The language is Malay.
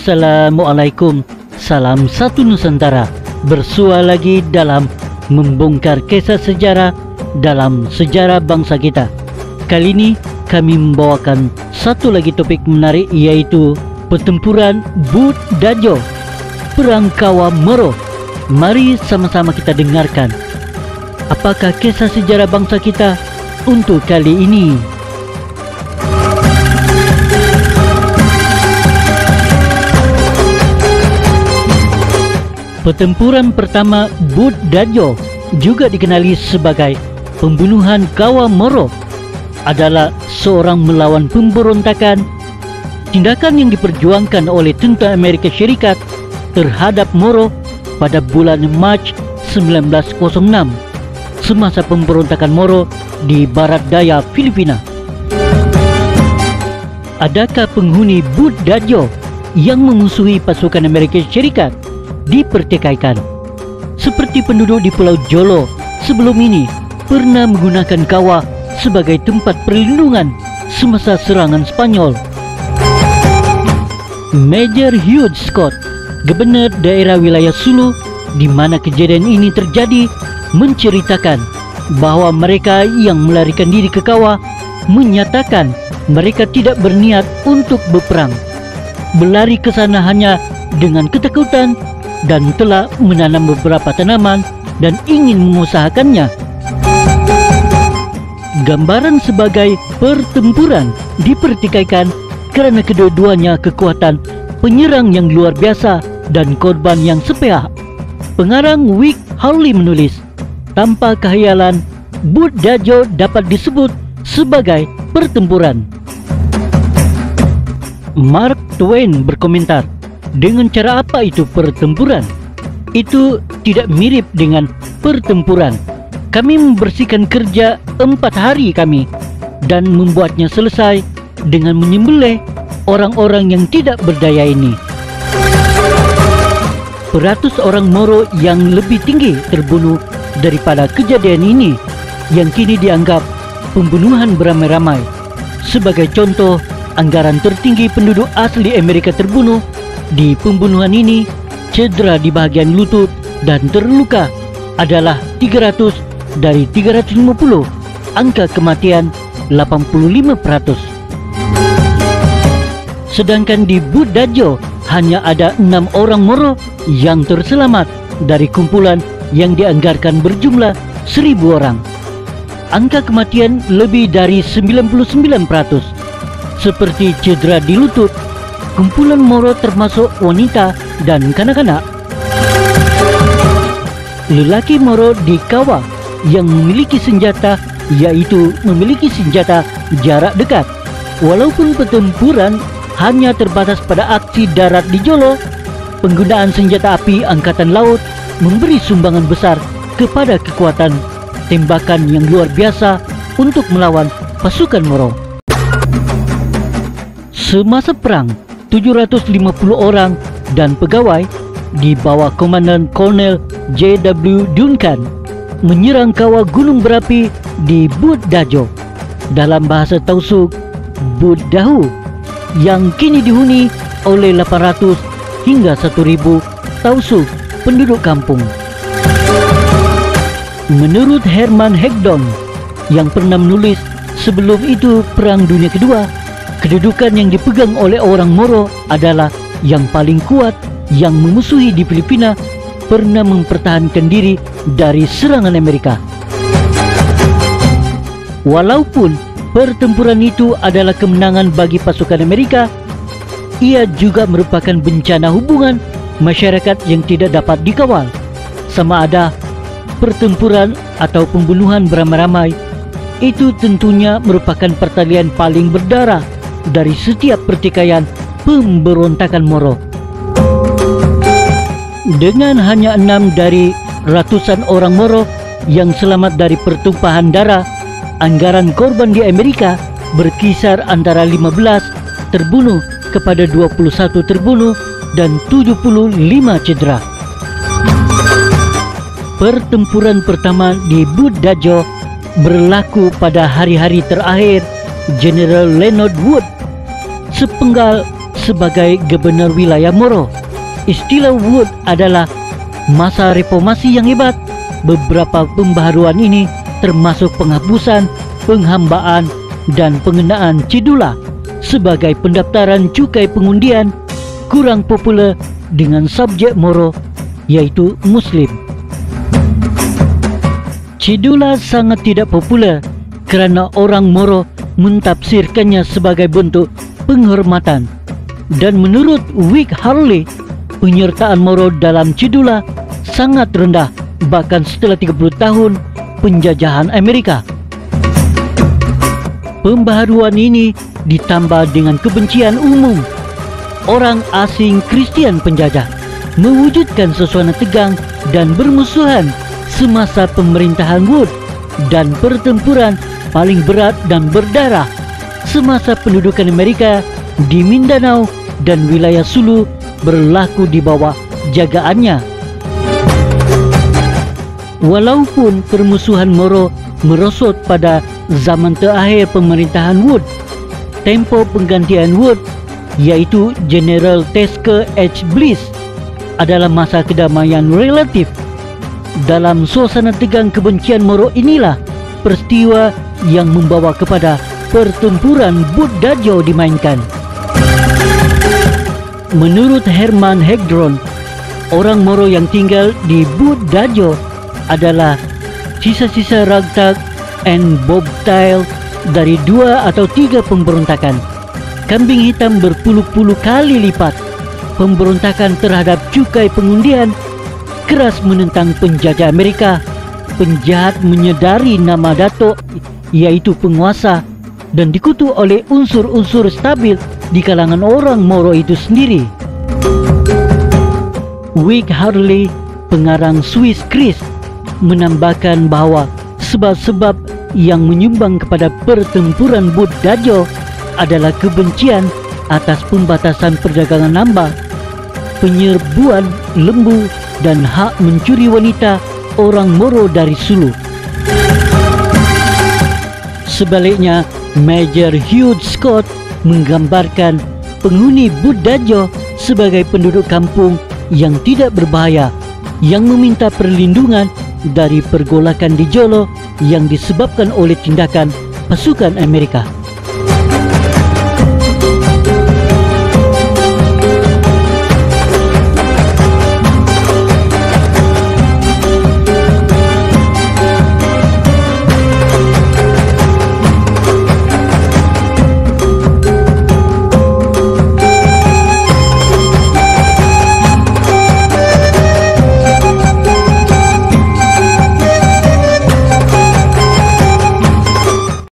Assalamualaikum, salam satu Nusantara. Bersua lagi dalam membongkar kisah sejarah dalam sejarah bangsa kita. Kali ini kami membawakan satu lagi topik menarik, yaitu pertempuran Bud Dajo, Perang Kawah Moro. Mari sama-sama kita dengarkan apakah kisah sejarah bangsa kita untuk kali ini. Pertempuran pertama Bud Dajo, juga dikenali sebagai pembunuhan Kawah Moro, adalah seorang melawan pemberontakan, tindakan yang diperjuangkan oleh tentara Amerika Syarikat terhadap Moro pada bulan Mac 1906, semasa pemberontakan Moro di barat daya Filipina. Adakah penghuni Bud Dajo yang memusuhi pasukan Amerika Syarikat dipertikaikan? Seperti penduduk di Pulau Jolo sebelum ini pernah menggunakan kawah sebagai tempat perlindungan semasa serangan Spanyol. Major Hugh Scott, Gubernur daerah wilayah Sulu di mana kejadian ini terjadi, menceritakan bahwa mereka yang melarikan diri ke kawah menyatakan mereka tidak berniat untuk berperang. Berlari ke sana hanya dengan ketakutan dan telah menanam beberapa tanaman dan ingin mengusahakannya. Gambaran sebagai pertempuran dipertikaikan kerana kedua-duanya kekuatan penyerang yang luar biasa dan korban yang sepihak. Pengarang Wick Hawley menulis, tanpa khayalan, Bud Dajo dapat disebut sebagai pertempuran. Mark Twain berkomentar, dengan cara apa itu pertempuran? Itu tidak mirip dengan pertempuran. Kami membersihkan kerja 4 hari kami dan membuatnya selesai dengan menyembelih orang-orang yang tidak berdaya ini. Beratus orang Moro yang lebih tinggi terbunuh daripada kejadian ini, yang kini dianggap pembunuhan beramai-ramai. Sebagai contoh, anggaran tertinggi penduduk asli Amerika terbunuh di pembunuhan ini. Cedera di bahagian lutut dan terluka adalah 300 dari 350. Angka kematian 85%. Sedangkan di Bud Dajo hanya ada 6 orang Moro yang terselamat dari kumpulan yang dianggarkan berjumlah 1000 orang. Angka kematian lebih dari 99%. Seperti cedera di lutut, kumpulan Moro termasuk wanita dan kanak-kanak. Lelaki Moro di kawah yang memiliki senjata, yaitu memiliki senjata jarak dekat. Walaupun pertempuran hanya terbatas pada aksi darat di Jolo, penggunaan senjata api angkatan laut memberi sumbangan besar kepada kekuatan tembakan yang luar biasa untuk melawan pasukan Moro. Semasa perang, 750 orang dan pegawai di bawah komandan Kolonel J.W. Duncan menyerang kawah gunung berapi di Bud Dajo, dalam bahasa Tausug Bud Dahu, yang kini dihuni oleh 800 hingga 1000 Tausug penduduk kampung. Menurut Herman Hagedorn yang pernah menulis sebelum itu Perang Dunia Kedua, kedudukan yang dipegang oleh orang Moro adalah yang paling kuat yang memusuhi di Filipina pernah mempertahankan diri dari serangan Amerika. Walaupun pertempuran itu adalah kemenangan bagi pasukan Amerika, ia juga merupakan bencana hubungan masyarakat yang tidak dapat dikawal. Sama ada pertempuran atau pembunuhan beramai-ramai, itu tentunya merupakan pertalian paling berdarah dari setiap pertikaian pemberontakan Moro. Dengan hanya 6 dari ratusan orang Moro yang selamat dari pertumpahan darah, anggaran korban di Amerika berkisar antara 15 terbunuh kepada 21 terbunuh dan 75 cedera. Pertempuran pertama di Bud Dajo berlaku pada hari-hari terakhir General Leonard Wood, sepenggal sebagai gubernur wilayah Moro. Istilah Wood adalah masa reformasi yang hebat. Beberapa pembaharuan ini termasuk penghapusan, penghambaan, dan pengenaan cedula sebagai pendaftaran cukai pengundian kurang popular dengan subjek Moro, yaitu Muslim. Cedula sangat tidak popular kerana orang Moro mentafsirkannya sebagai bentuk penghormatan, dan menurut Wick Harley, penyertaan Moro dalam cedula sangat rendah bahkan setelah 30 tahun penjajahan Amerika. Pembaharuan ini ditambah dengan kebencian umum orang asing Kristian penjajah, mewujudkan suasana tegang dan bermusuhan semasa pemerintahan Wood, dan pertempuran paling berat dan berdarah semasa pendudukan Amerika di Mindanao dan wilayah Sulu berlaku di bawah jagaannya. Walaupun permusuhan Moro merosot pada zaman terakhir pemerintahan Wood, tempo penggantian Wood, yaitu General Tasker H. Bliss, adalah masa kedamaian relatif. Dalam suasana tegang kebencian Moro inilah peristiwa yang membawa kepada pertempuran Bud Dajo dimainkan. Menurut Herman Hegdron, orang Moro yang tinggal di Bud Dajo adalah sisa-sisa ragtag and bobtail dari 2 atau 3 pemberontakan. Kambing hitam berpuluh-puluh kali lipat. Pemberontakan terhadap cukai pengundian, keras menentang penjajah Amerika, penjahat menyedari nama datuk, yaitu penguasa, dan dikutuk oleh unsur-unsur stabil di kalangan orang Moro itu sendiri. Wick Harley, pengarang Swiss Chris, menambahkan bahawa sebab-sebab yang menyumbang kepada pertempuran Bud Dajo adalah kebencian atas pembatasan perdagangan nambah, penyerbuan lembu, dan hak mencuri wanita orang Moro dari Sulu. Sebaliknya, Major Hugh Scott menggambarkan penghuni Bud Dajo sebagai penduduk kampung yang tidak berbahaya, yang meminta perlindungan dari pergolakan di Jolo yang disebabkan oleh tindakan pasukan Amerika.